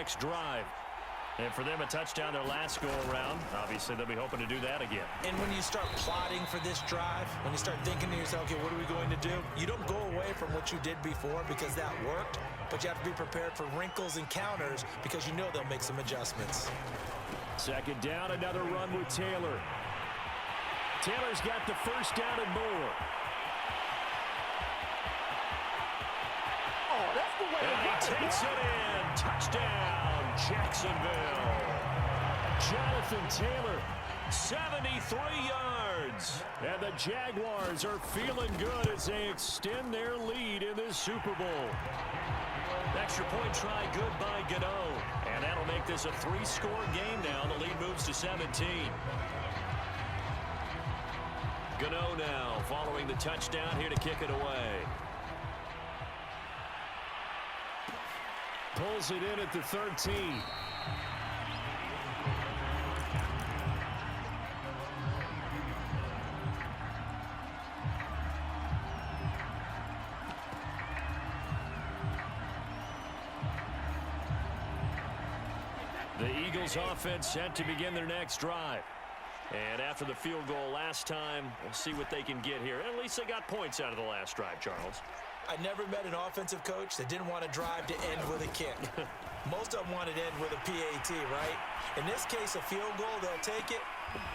next drive. And for them, a touchdown their last go-around. Obviously, they'll be hoping to do that again. And when you start plotting for this drive, when you start thinking to yourself, okay, what are we going to do? You don't go away from what you did before because that worked, but you have to be prepared for wrinkles and counters because you know they'll make some adjustments. Second down, another run with Taylor. Taylor's got the first down and more. Oh, that's the way And he takes it in. Touchdown, Jacksonville. Jonathan Taylor, 73 yards. And the Jaguars are feeling good as they extend their lead in this Super Bowl. Extra point try good by Gano. And that'll make this a three-score game now. The lead moves to 17. Gano now following the touchdown here to kick it away. Pulls it in at the 13. The Eagles offense set to begin their next drive. And after the field goal last time, we'll see what they can get here. At least they got points out of the last drive, Charles. I never met an offensive coach that didn't want to drive to end with a kick. Most of them wanted to end with a PAT, right? In this case, a field goal, they'll take it.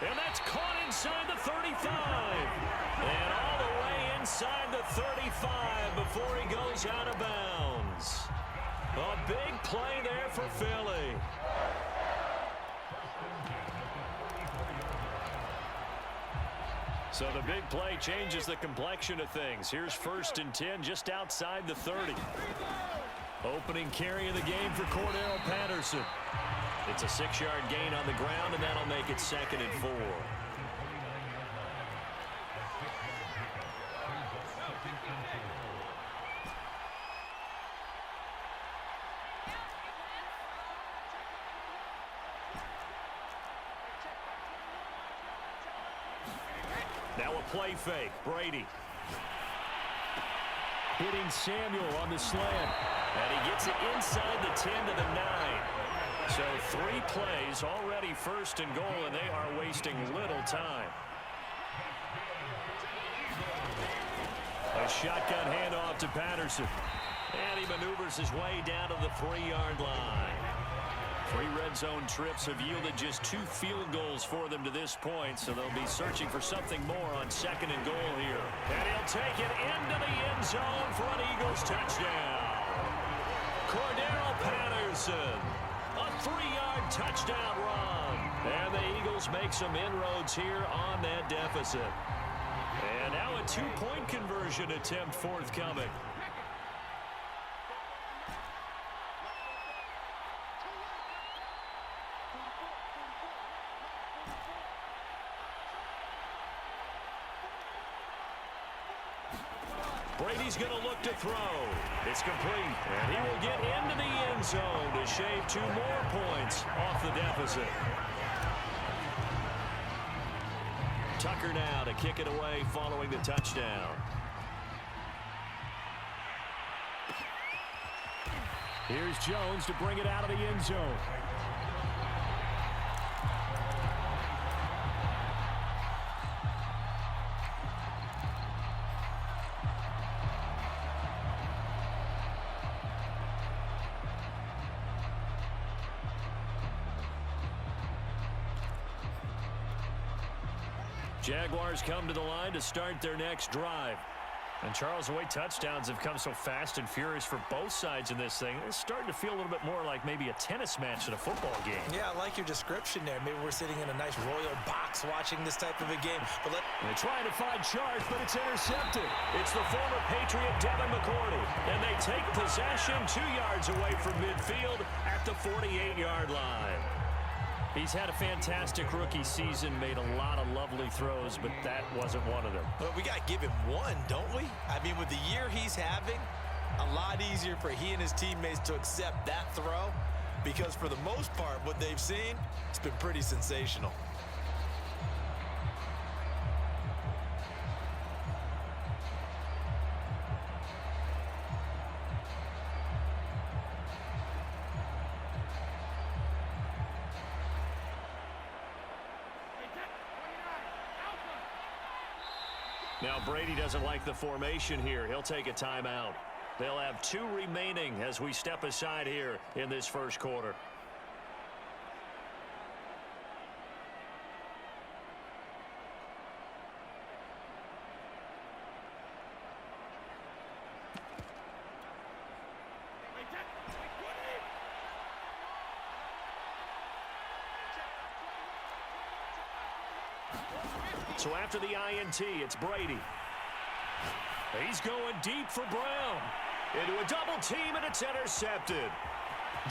And that's caught inside the 35. And all the way inside the 35 before he goes out of bounds. A big play there for Philly. So the big play changes the complexion of things. Here's 1st and 10 just outside the 30. Opening carry of the game for Cordero Patterson. It's a 6-yard gain on the ground, and that'll make it 2nd and 4. Now a play fake. Brady. Hitting Samuel on the slant. And he gets it inside the 10 to the 9. So 3 plays already 1st and goal, and they are wasting little time. A shotgun handoff to Patterson. And he maneuvers his way down to the 3-yard line. 3 red zone trips have yielded just 2 field goals for them to this point, so they'll be searching for something more on 2nd and goal here. And he'll take it into the end zone for an Eagles touchdown. Cordero Patterson, a 3-yard touchdown run. And the Eagles make some inroads here on that deficit. And now a 2-point conversion attempt forthcoming. Brady's going to look to throw. It's complete. And he will get into the end zone to shave 2 more points off the deficit. Tucker now to kick it away following the touchdown. Here's Jones to bring it out of the end zone. Jaguars come to the line to start their next drive. And Charles, the way touchdowns have come so fast and furious for both sides in this thing, it's starting to feel a little bit more like maybe a tennis match in a football game. Yeah, I like your description there. Maybe we're sitting in a nice royal box watching this type of a game. But they're trying to find charge, but it's intercepted. It's the former Patriot Devin McCourty. And they take possession 2 yards away from midfield at the 48-yard line. He's had a fantastic rookie season, made a lot of lovely throws, but that wasn't one of them. Well, we got to give him one, don't we? I mean, with the year he's having, a lot easier for he and his teammates to accept that throw because for the most part, what they've seen, it's been pretty sensational. Now Brady doesn't like the formation here. He'll take a timeout. They'll have 2 remaining as we step aside here in this first quarter. So after the INT, it's Brady. He's going deep for Brown. Into a double team, and it's intercepted.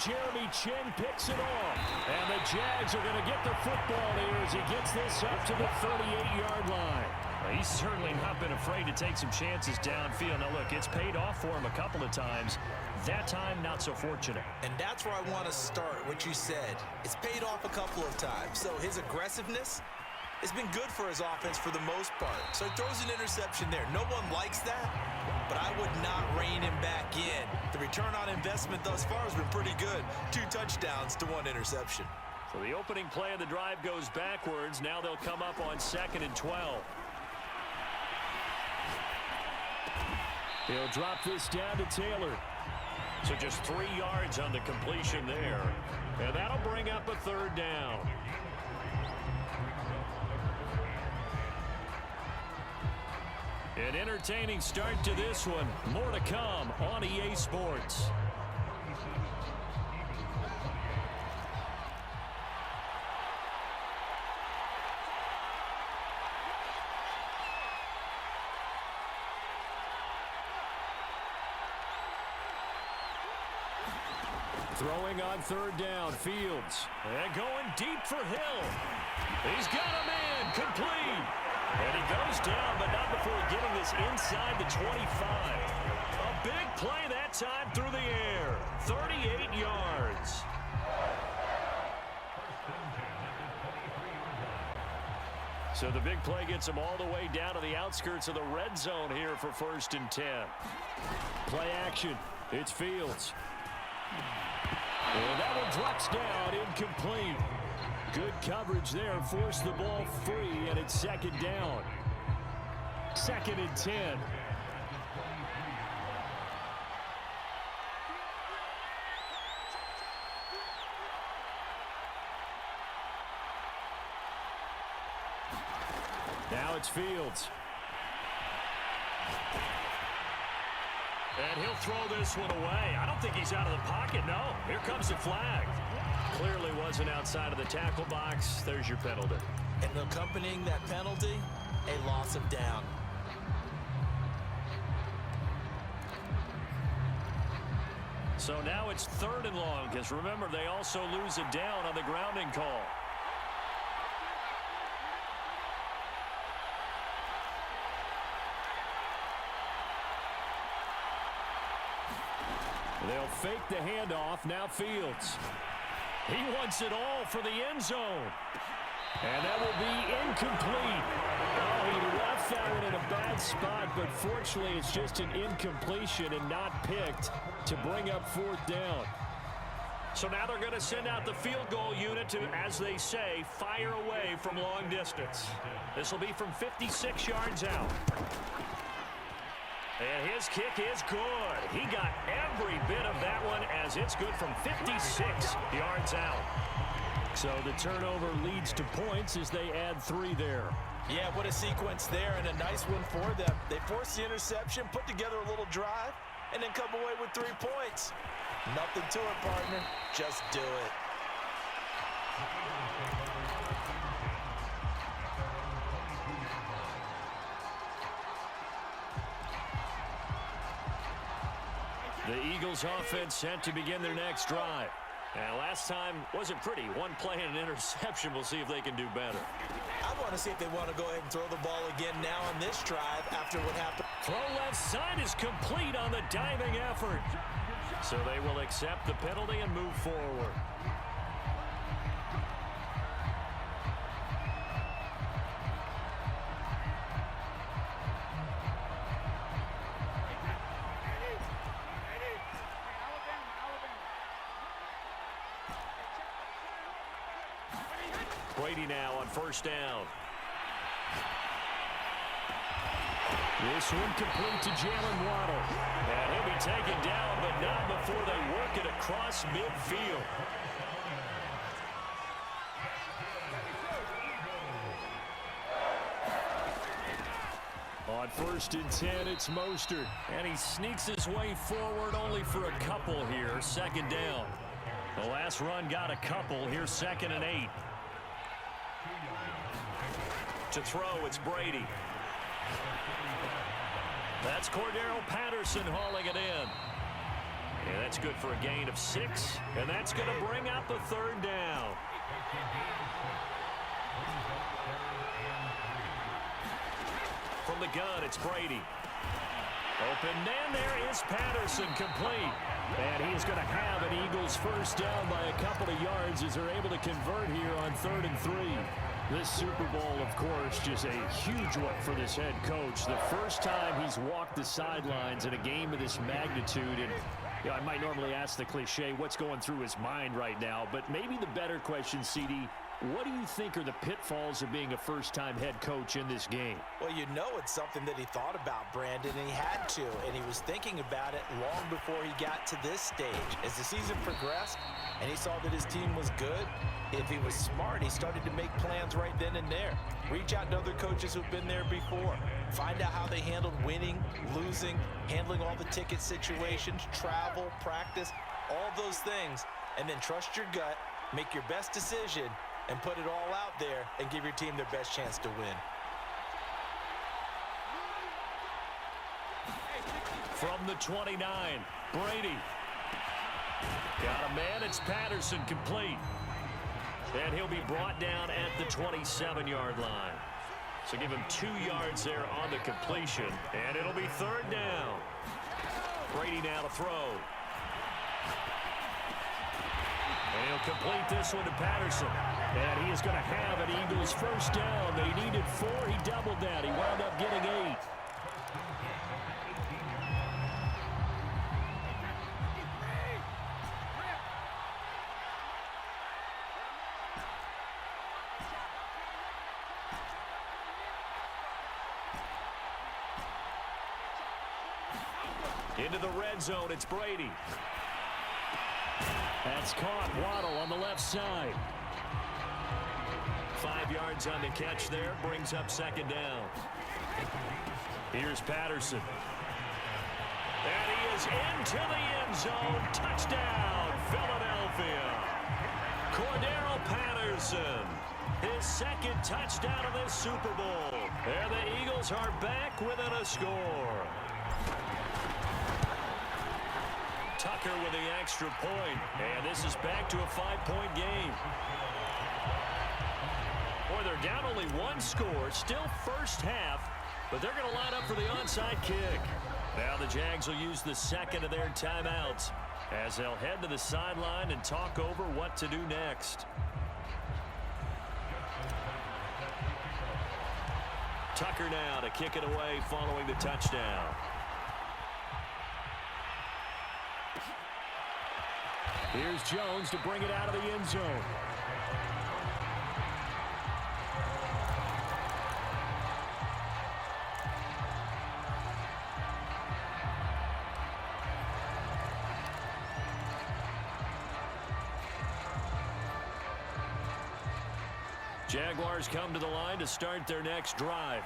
Jeremy Chin picks it off. And the Jags are going to get the football here as he gets this up to the 38-yard line. He's certainly not been afraid to take some chances downfield. Now, look, it's paid off for him a couple of times. That time, not so fortunate. And that's where I want to start, what you said. It's paid off a couple of times. So his aggressiveness has been good for his offense for the most part. So he throws an interception there. No one likes that, but I would not rein him back in. The return on investment thus far has been pretty good. 2 touchdowns to 1 interception. So the opening play of the drive goes backwards. Now they'll come up on 2nd and 12. He'll drop this down to Taylor. So just 3 yards on the completion there. And that'll bring up a 3rd down. An entertaining start to this one. More to come on EA Sports. Throwing on 3rd down, Fields. And going deep for Hill. He's got a man, complete. And he goes down, but not before getting this inside the 25. A big play that time through the air. 38 yards. So the big play gets him all the way down to the outskirts of the red zone here for 1st and 10. Play action. It's Fields. And that one drops down, incomplete. Good coverage there, forced the ball free, and it's 2nd down. 2nd and 10. Now it's Fields. And he'll throw this one away. I don't think he's out of the pocket, no. Here comes the flag. Clearly wasn't outside of the tackle box. There's your penalty. And accompanying that penalty, a loss of down. So now it's 3rd and long, because remember, they also lose a down on the grounding call. They'll fake the handoff. Now Fields. He wants it all for the end zone. And that will be incomplete. Oh, he left that one in a bad spot, but fortunately it's just an incompletion and not picked to bring up 4th down. So now they're going to send out the field goal unit to, as they say, fire away from long distance. This will be from 56 yards out. And his kick is good. He got every bit of that one as it's good from 56 yards out. So the turnover leads to points as they add 3 there. Yeah, what a sequence there, and a nice one for them. They force the interception, put together a little drive, and then come away with 3 points. Nothing to it, partner. Just do it. The Eagles offense set to begin their next drive. And last time wasn't pretty. 1 play and an interception. We'll see if they can do better. I want to see if they want to go ahead and throw the ball again now on this drive after what happened. Throw left side is complete on the diving effort. So they will accept the penalty and move forward. Brady now on 1st down. This one complete to Jalen Waddle. And he'll be taken down, but not before they work it across midfield. On 1st and 10, it's Mostert. And he sneaks his way forward only for a couple here. 2nd down. The last run got a couple. Here's 2nd and 8. To throw, it's Brady. That's Cordero Patterson hauling it in. And that's good for a gain of 6. And that's going to bring up the 3rd down. From the gun, it's Brady. Open man, there is Patterson, complete. And he is going to have an Eagles 1st down by a couple of yards as they're able to convert here on 3rd and 3. This Super Bowl, of course, just a huge one for this head coach. The first time he's walked the sidelines in a game of this magnitude. And you know, I might normally ask the cliche, what's going through his mind right now? But maybe the better question, CD, what do you think are the pitfalls of being a first-time head coach in this game? Well, you know it's something that he thought about, Brandon, and he had to. And he was thinking about it long before he got to this stage. As the season progressed and he saw that his team was good, if he was smart, he started to make plans right then and there. Reach out to other coaches who've been there before. Find out how they handled winning, losing, handling all the ticket situations, travel, practice, all those things. And then trust your gut, make your best decision, and put it all out there and give your team their best chance to win. From the 29, Brady. Got a man, it's Patterson, complete. And he'll be brought down at the 27-yard line. So give him 2 yards there on the completion. And it'll be 3rd down. Brady now to throw. And he'll complete this one to Patterson. And he is going to have an Eagles 1st down. They needed 4. He doubled that. He wound up getting 8. Into the red zone, it's Brady. That's caught. Waddle on the left side. 5 yards on the catch there. Brings up 2nd down. Here's Patterson. And he is into the end zone. Touchdown, Philadelphia. Cordero Patterson. His 2nd touchdown of this Super Bowl. And the Eagles are back within a score. Tucker with the extra point. And this is back to a 5-point game. Boy, they're down only 1 score. Still first half. But they're going to line up for the onside kick. Now the Jags will use the 2nd of their timeouts as they'll head to the sideline and talk over what to do next. Tucker now to kick it away following the touchdown. Here's Jones to bring it out of the end zone. Jaguars come to the line to start their next drive.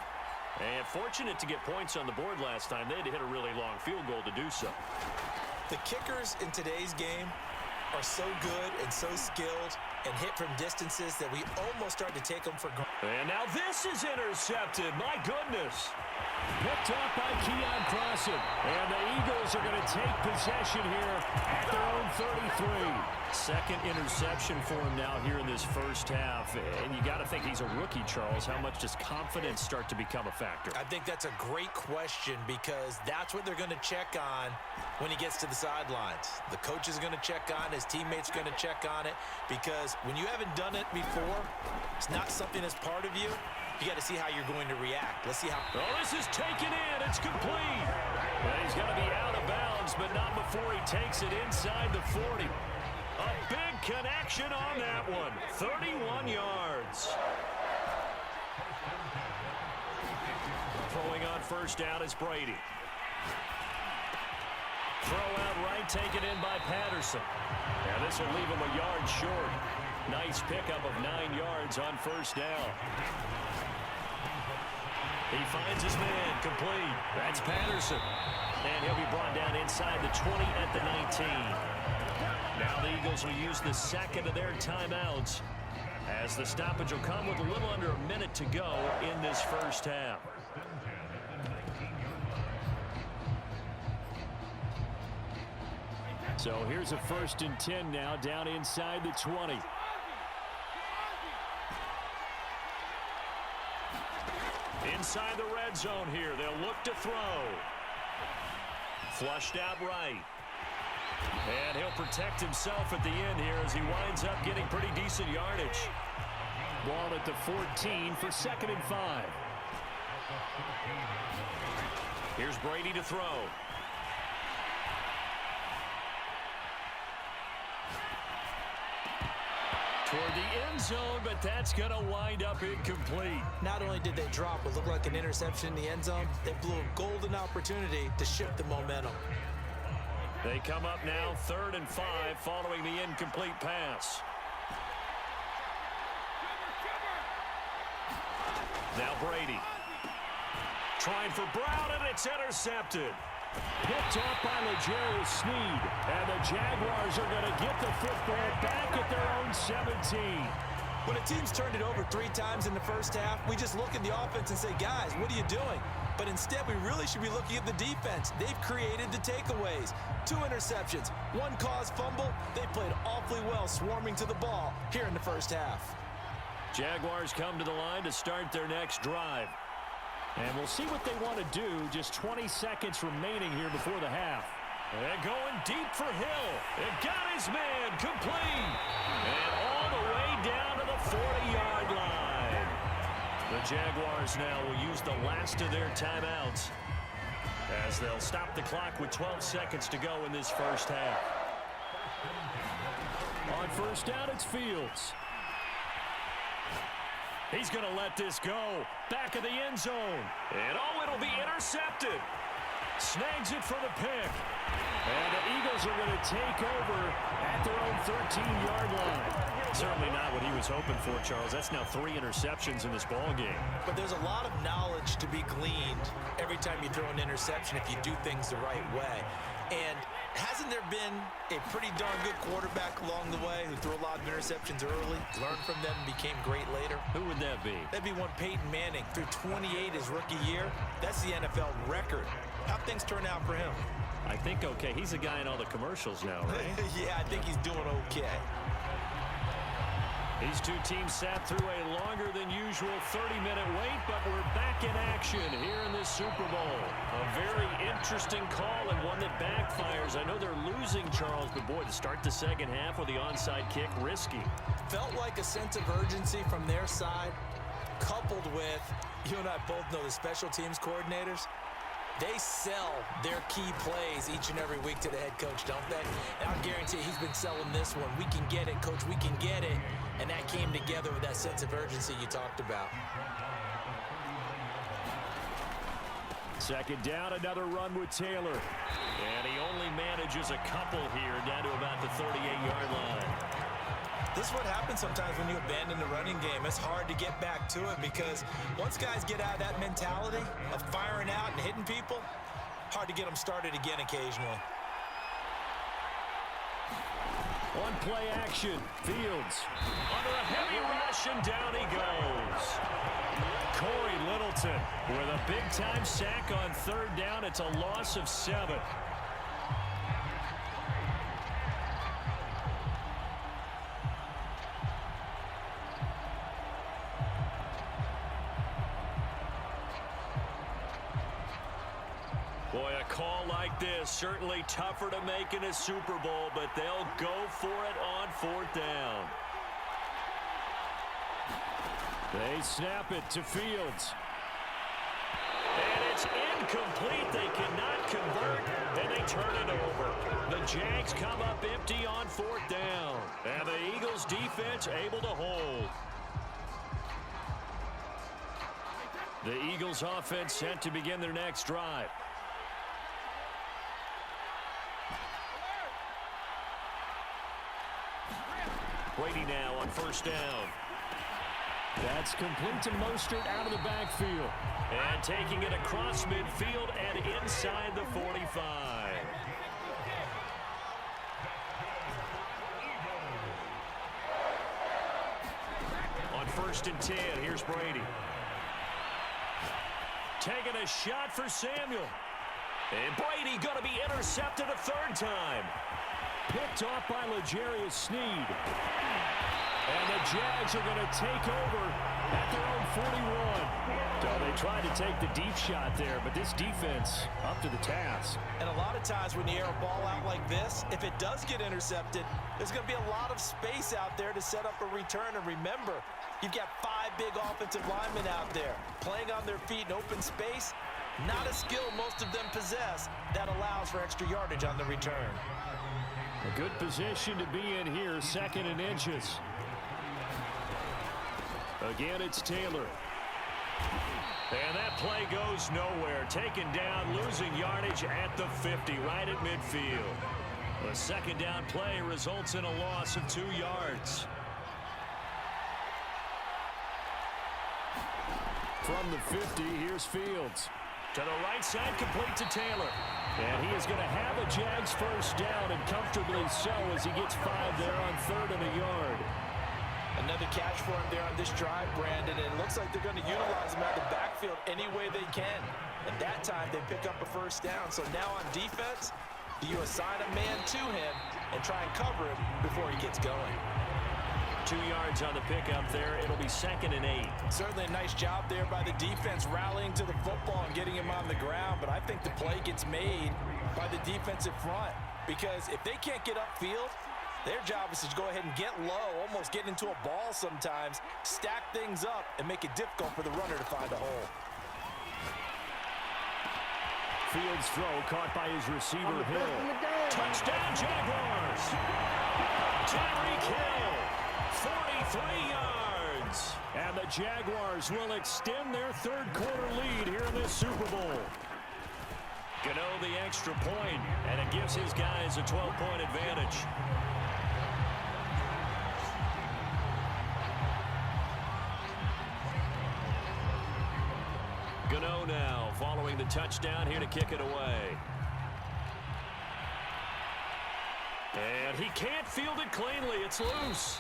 And fortunate to get points on the board last time. They had to hit a really long field goal to do so. The kickers in today's game are so good and so skilled and hit from distances that we almost start to take them for granted. And now this is intercepted. My goodness. Picked off by Keon Crossen. And the Eagles are going to take possession here at their own 33. 2nd interception for him now here in this first half. And you got to think he's a rookie, Charles. How much does confidence start to become a factor? I think that's a great question because that's what they're going to check on when he gets to the sidelines. The coach is going to check on, his teammates are going to check on it because when you haven't done it before, it's not something that's part of you. You got to see how you're going to react. Let's see how. Oh, this is taken in. It's complete. Well, he's going to be out of bounds, but not before he takes it inside the 40. A big connection on that one. 31 yards. Throwing on first down is Brady. Throw out right, taken in by Patterson. And this will leave him a yard short. Nice pickup of 9 yards on first down. He finds his man, complete. That's Patterson. And he'll be brought down inside the 20 at the 19. Now the Eagles will use the second of their timeouts, as the stoppage will come with a little under a minute to go in this first half. So here's a 1st and 10 now, down inside the 20. Inside the red zone here, they'll look to throw. Flushed out right. And he'll protect himself at the end here as he winds up getting pretty decent yardage. Ball at the 14 for 2nd and 5. Here's Brady to throw. Toward the end zone, but that's going to wind up incomplete. Not only did they drop what looked like an interception in the end zone, they blew a golden opportunity to shift the momentum. They come up now 3rd and 5 following the incomplete pass. Now Brady. Trying for Brown, and it's intercepted. Picked off by L'Jarius Sneed. And the Jaguars are going to get the football back at their own 17. When a team's turned it over 3 times in the first half, we just look at the offense and say, guys, what are you doing? But instead, we really should be looking at the defense. They've created the takeaways. 2 interceptions, 1 caused fumble. They played awfully well swarming to the ball here in the first half. Jaguars come to the line to start their next drive. And we'll see what they want to do. Just 20 seconds remaining here before the half. And going deep for Hill. It got his man complete. And all the way down to the 40-yard line. The Jaguars now will use the last of their timeouts, as they'll stop the clock with 12 seconds to go in this first half. On first down, it's Fields. He's going to let this go. Back of the end zone. And it'll be intercepted. Snags it for the pick. And the Eagles are going to take over at their own 13-yard line. Certainly not what he was hoping for, Charles. That's now 3 interceptions in this ball game. But there's a lot of knowledge to be gleaned every time you throw an interception if you do things the right way. And hasn't there been a pretty darn good quarterback along the way who threw a lot of interceptions early, learned from them, and became great later? Who would that be? That'd be one Peyton Manning. Threw 28 his rookie year. That's the NFL record. How'd things turn out for him? I think okay. He's a guy in all the commercials now, right? Yeah, I think he's doing okay. These two teams sat through a longer than usual 30-minute wait, but we're back in action here in this Super Bowl. A very interesting call and one that backfires. I know they're losing, Charles, but boy, to start the second half with the onside kick, risky. Felt like a sense of urgency from their side, coupled with, you and I both know the special teams coordinators. They sell their key plays each and every week to the head coach, don't they? And I'll guarantee he's been selling this one. We can get it, coach, we can get it. And that came together with that sense of urgency you talked about. Second down, another run with Taylor. And he only manages a couple here down to about the 38-yard line. This is what happens sometimes when you abandon the running game. It's hard to get back to it because once guys get out of that mentality of firing out and hitting people, hard to get them started again occasionally. On play action, Fields under a heavy rush, and down he goes. Corey Littleton with a big-time sack on 3rd down. It's a loss of 7. Boy, a call like this, certainly tougher to make in a Super Bowl, but they'll go for it on 4th down. They snap it to Fields. And it's incomplete. They cannot convert, and they turn it over. The Jags come up empty on 4th down. And the Eagles defense able to hold. The Eagles offense set to begin their next drive. Brady now on first down. That's complete to Mostert out of the backfield. And taking it across midfield and inside the 45. On first and 10, here's Brady. Taking a shot for Samuel. And Brady going to be intercepted a third time. Picked off by L'Jarius Sneed. And the Jags are going to take over at their own 41. So they tried to take the deep shot there, but this defense up to the task. And a lot of times when you air a ball out like this, if it does get intercepted, there's going to be a lot of space out there to set up a return. And remember, you've got 5 big offensive linemen out there playing on their feet in open space. Not a skill most of them possess that allows for extra yardage on the return. A good position to be in here, 2nd and inches. Again, it's Taylor. And that play goes nowhere. Taken down, losing yardage at the 50, right at midfield. The second down play results in a loss of 2 yards. From the 50, here's Fields. To the right side, complete to Taylor. And he is going to have a Jags first down, and comfortably so as he gets 5 there on 3rd and a yard. Another catch for him there on this drive, Brandon, and it looks like they're going to utilize him out of the backfield any way they can. And that time, they pick up a first down. So now on defense, you assign a man to him and try and cover him before he gets going. 2 yards on the pickup there. It'll be 2nd and 8. Certainly a nice job there by the defense rallying to the football and getting him on the ground, but I think the play gets made by the defensive front, because if they can't get upfield, their job is to go ahead and get low, almost get into a ball sometimes, stack things up, and make it difficult for the runner to find a hole. Fields throw caught by his receiver, Hill. Touchdown, Jaguars! Tyreek Hill, 43 yards. And the Jaguars will extend their 3rd quarter lead here in this Super Bowl. Gano the extra point, and it gives his guys a 12-point advantage. Gano now following the touchdown here to kick it away. And he can't field it cleanly. It's loose.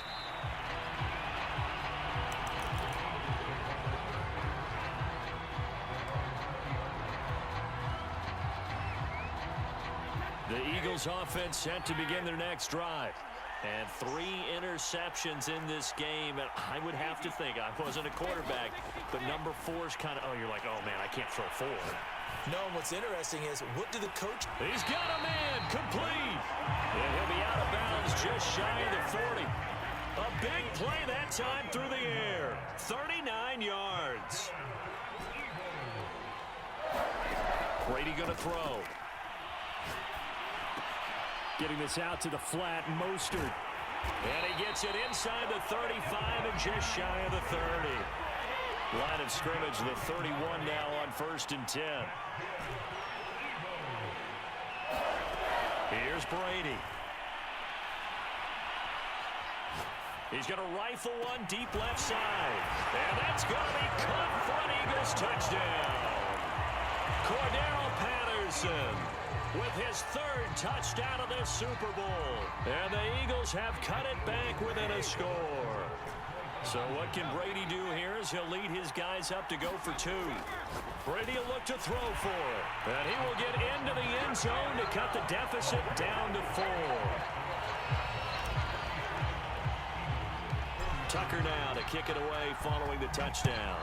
The Eagles offense set to begin their next drive. And 3 interceptions in this game. And I would have to think, I wasn't a quarterback, but number 4 is kind of, you're like, oh, man, I can't throw 4. No, what's interesting is, what do the coach... He's got a man, complete. And he'll be out of bounds just shy of the 40. A big play that time through the air. 39 yards. Brady going to throw. Getting this out to the flat, Mostert. And he gets it inside the 35 and just shy of the 30. Line of scrimmage, the 31 now on 1st and 10. Here's Brady. He's going to rifle one deep left side. And that's going to be caught for an Eagles touchdown. Cordero Patterson with his 3rd touchdown of this Super Bowl. And the Eagles have cut it back within a score. So what can Brady do here as he'll lead his guys up to go for 2. Brady will look to throw for it. And he will get into the end zone to cut the deficit down to 4. Tucker now to kick it away following the touchdown.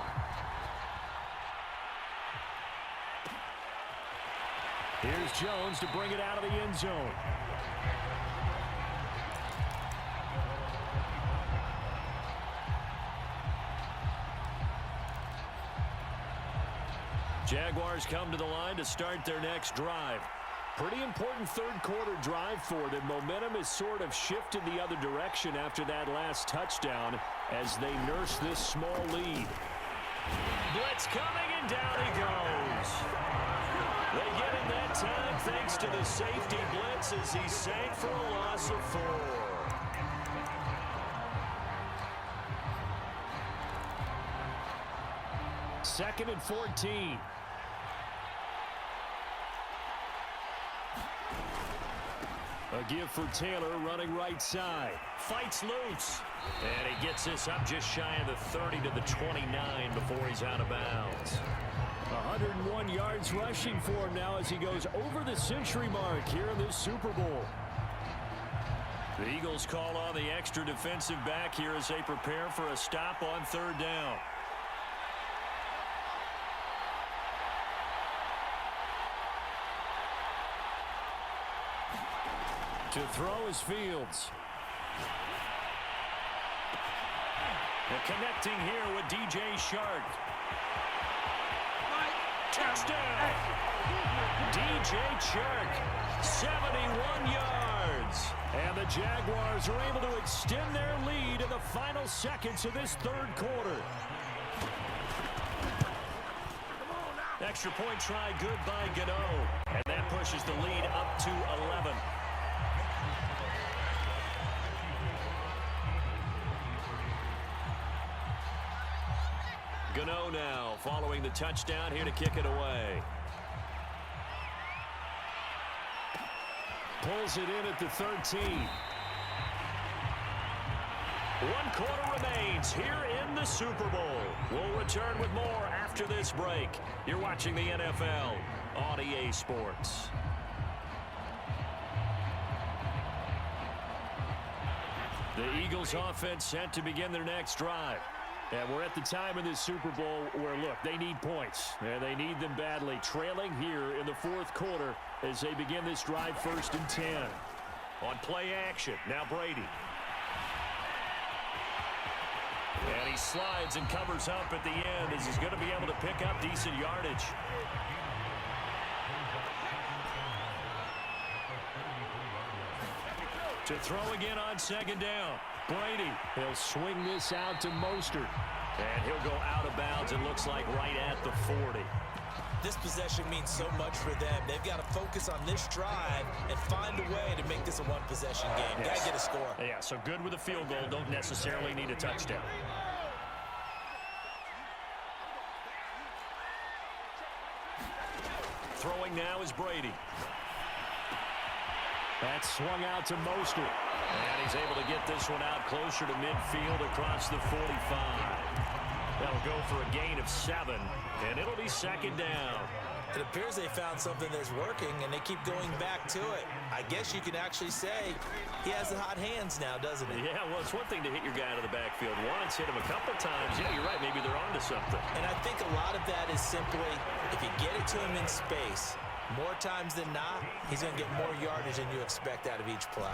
Here's Jones to bring it out of the end zone. Jaguars come to the line to start their next drive. Pretty important 3rd quarter drive for them. Momentum has sort of shifted the other direction after that last touchdown as they nurse this small lead. Blitz coming, and down he goes. They get him that time thanks to the safety blitz as he sank for a loss of 4. Second and 14. A give for Taylor running right side. Fights loose. And he gets this up just shy of the 30 to the 29 before he's out of bounds. 101 yards rushing for him now as he goes over the century mark here in this Super Bowl. The Eagles call on the extra defensive back here as they prepare for a stop on 3rd down. To throw is Fields. And connecting here with DJ Chark. Touchdown! DJ Chark, 71 yards. And the Jaguars are able to extend their lead in the final seconds of this 3rd quarter. Extra point try good by Gano. And that pushes the lead up to 11. Gano now following the touchdown here to kick it away. Pulls it in at the 13. 1 quarter remains here in the Super Bowl. We'll return with more after this break. You're watching the NFL on EA Sports. The Eagles offense set to begin their next drive. And we're at the time in this Super Bowl where, look, they need points. And they need them badly. Trailing here in the 4th quarter as they begin this drive 1st and 10. On play action, now Brady. And he slides and covers up at the end as he's going to be able to pick up decent yardage. To throw again on 2nd down. Brady, he'll swing this out to Mostert. And he'll go out of bounds, it looks like right at the 40. This possession means so much for them. They've got to focus on this drive and find a way to make this a one-possession game. Yes. Got to get a score. Yeah, so good with a field goal. Don't necessarily need a touchdown. Throwing now is Brady. That's swung out to Mostert. And he's able to get this one out closer to midfield across the 45. That'll go for a gain of 7, and it'll be 2nd down. It appears they found something that's working, and they keep going back to it. I guess you can actually say he has the hot hands now, doesn't he? Yeah, well, it's one thing to hit your guy out of the backfield once, hit him a couple times. Yeah, you're right. Maybe they're onto something. And I think a lot of that is simply if you get it to him in space, more times than not, he's going to get more yardage than you expect out of each play.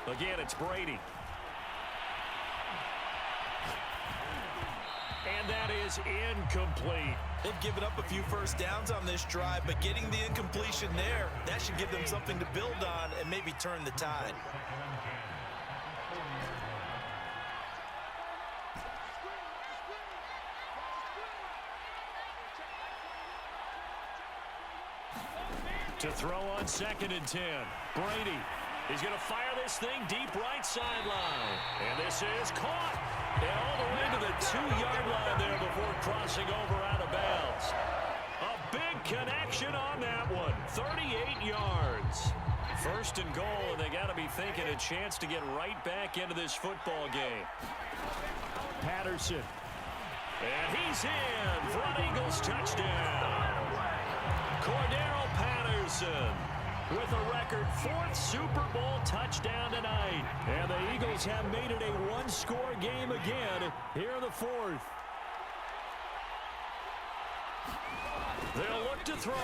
Again, it's Brady. And that is incomplete. They've given up a few first downs on this drive, but getting the incompletion there, that should give them something to build on and maybe turn the tide. To throw on 2nd and 10. Brady. He's going to fire this thing deep right sideline. And this is caught. And all the way to the 2-yard line there before crossing over out of bounds. A big connection on that one. 38 yards. 1st and goal, and they got to be thinking a chance to get right back into this football game. Patterson. And he's in for an Eagles touchdown. Cordero Patterson with a record 4th Super Bowl touchdown tonight. And the Eagles have made it a one-score game again here in the 4th. They'll look to throw.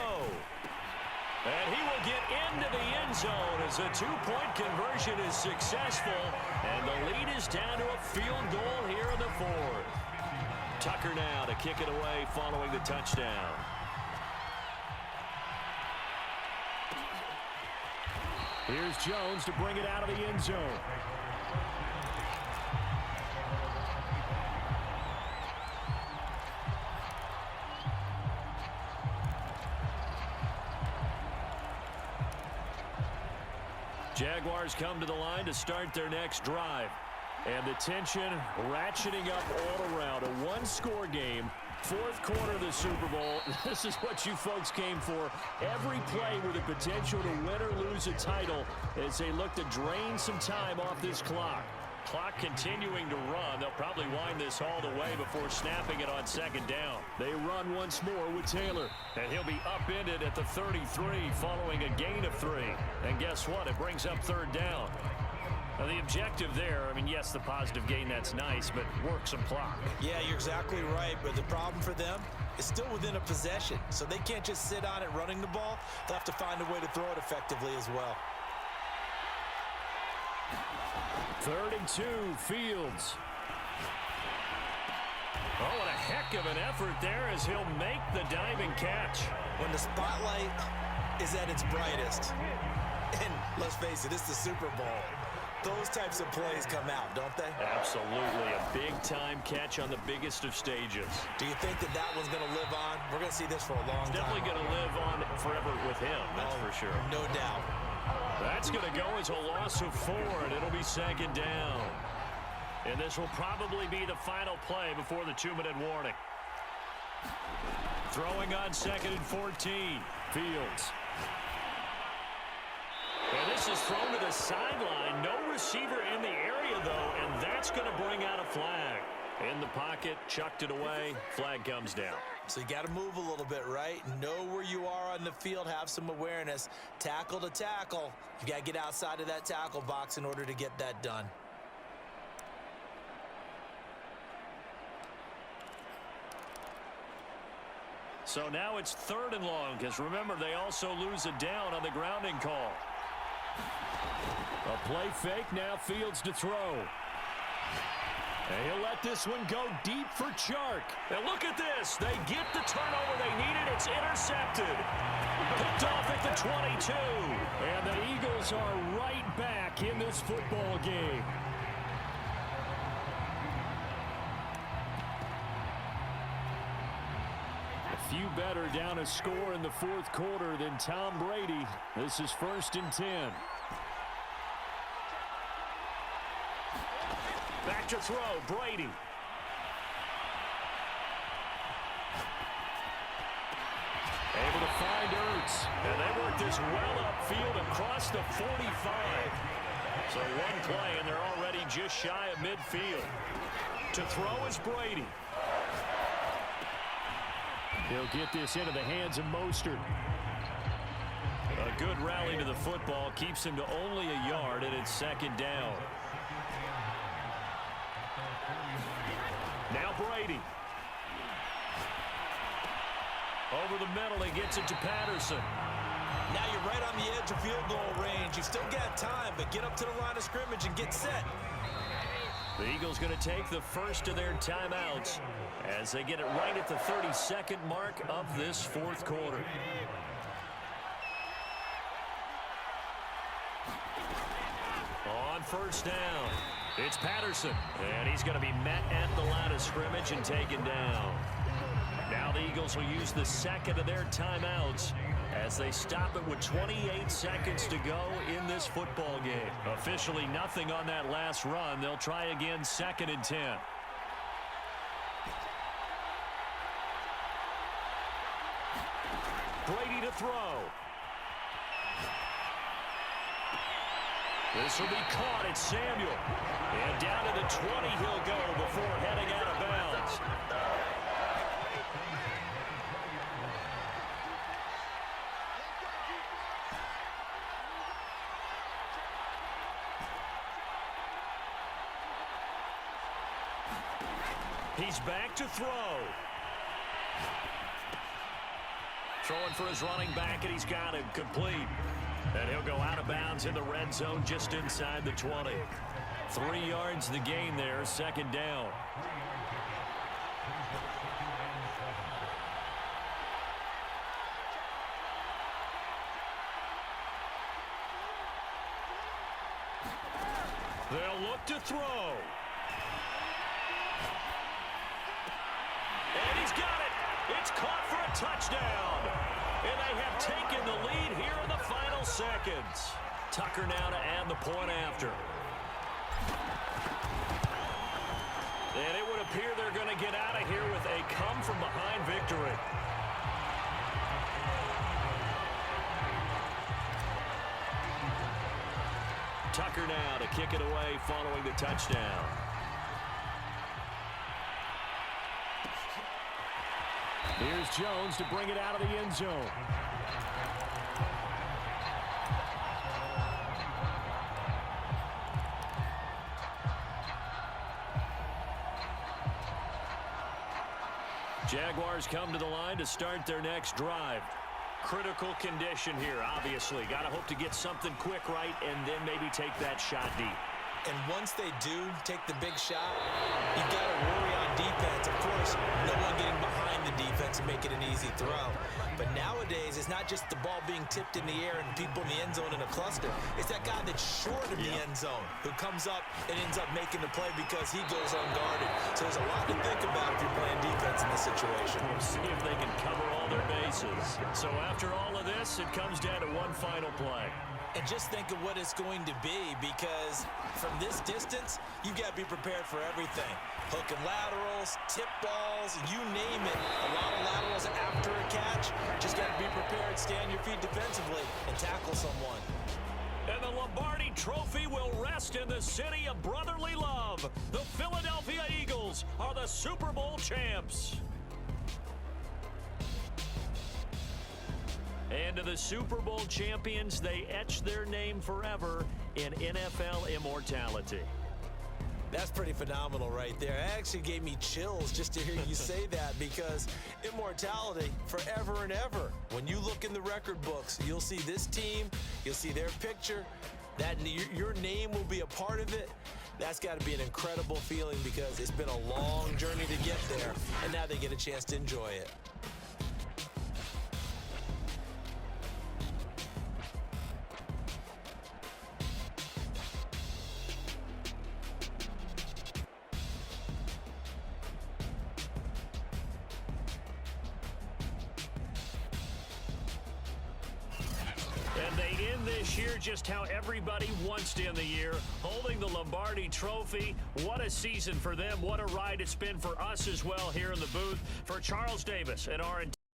And he will get into the end zone as a 2-point conversion is successful. And the lead is down to a field goal here in the 4th. Tucker now to kick it away following the touchdown. Here's Jones to bring it out of the end zone. Jaguars come to the line to start their next drive. And the tension ratcheting up all around. A one-score game, fourth quarter of the Super Bowl. This is what you folks came for. Every play with the potential to win or lose a title as they look to drain some time off this clock. Clock continuing to run. They'll probably wind this all the way before snapping it on second down. They run once more with Taylor. And he'll be upended at the 33 following a gain of 3. And guess what? It brings up third down. Now, the objective there, I mean, yes, the positive gain, that's nice, but work some clock. Yeah, you're exactly right, but the problem for them is still within a possession, so they can't just sit on it running the ball. They'll have to find a way to throw it effectively as well. 3rd and 2, Fields. Oh, what a heck of an effort there as he'll make the diving catch. When the spotlight is at its brightest, and let's face it, it's the Super Bowl, those types of plays come out, don't they? Absolutely. A big-time catch on the biggest of stages. Do you think that one's going to live on? We're going to see this for a long time. Definitely going to live on forever with him, that's for sure. No doubt. That's going to go as a loss of 4, and it'll be second down. And this will probably be the final play before the 2-minute warning. Throwing on 2nd and 14, Fields. And this is thrown to the sideline. No receiver in the area, though, and that's going to bring out a flag. In the pocket, chucked it away, flag comes down. So you got to move a little bit, right? Know where you are on the field, have some awareness. Tackle to tackle. You got to get outside of that tackle box in order to get that done. So now it's 3rd and long, because remember, they also lose a down on the grounding call. A play fake, now Fields to throw. And he'll let this one go deep for Chark. And look at this. They get the turnover they needed. It's intercepted. Picked off at the 22. And the Eagles are right back in this football game. A few better down a score in the fourth quarter than Tom Brady. This is 1st and 10. Back to throw, Brady. Able to find Ertz. And they work this well upfield across the 45. So one play, and they're already just shy of midfield. To throw is Brady. He'll get this into the hands of Mostert. A good rally to the football keeps him to only a yard, and it's second down. Now Brady. Over the middle, he gets it to Patterson. Now you're right on the edge of field goal range. You've still got time, but get up to the line of scrimmage and get set. The Eagles going to take the first of their timeouts as they get it right at the 32nd mark of this fourth quarter. On first down, it's Patterson, and he's going to be met at the line of scrimmage and taken down. Now the Eagles will use the second of their timeouts as they stop it with 28 seconds to go in this football game. Officially nothing on that last run. They'll try again 2nd and 10. Brady to throw. This will be caught at Samuel. And down to the 20 he'll go before heading out of bounds. He's back to throw. Throwing for his running back, and he's got it complete. And he'll go out of bounds in the red zone just inside the 20. 3 yards the gain there, second down. They'll look to throw. And he's got it. It's caught for a touchdown. And they have taken the lead here in the final seconds. Tucker now to add the point after. And it would appear they're going to get out of here with a come-from-behind victory. Tucker now to kick it away following the touchdown. Here's Jones to bring it out of the end zone. Jaguars come to the line to start their next drive. Critical condition here, obviously. Got to hope to get something quick right and then maybe take that shot deep. And once they do take the big shot, you've got to worry on defense. Of course, no one getting behind the defense and make it an easy throw. But nowadays, it's not just the ball being tipped in the air and people in the end zone in a cluster. It's that guy that's short of the end zone who comes up and ends up making the play because he goes unguarded. So there's a lot to think about if you're playing defense in this situation. We'll see if they can cover all their bases. So after all of this, it comes down to one final play. And just think of what it's going to be, because from this distance, you've got to be prepared for everything. Hook and laterals, tip balls, you name it. A lot of laterals after a catch. Just got to be prepared, stand your feet defensively, and tackle someone. And the Lombardi Trophy will rest in the city of brotherly love. The Philadelphia Eagles are the Super Bowl champs. And to the Super Bowl champions, they etch their name forever in NFL immortality. That's pretty phenomenal right there. It actually gave me chills just to hear you say that, because immortality forever and ever. When you look in the record books, you'll see this team, you'll see their picture, that your name will be a part of it. That's got to be an incredible feeling, because it's been a long journey to get there, and now they get a chance to enjoy it. And they end this year just how everybody wants to end the year, holding the Lombardi Trophy. What a season for them. What a ride it's been for us as well here in the booth. For Charles Davis and our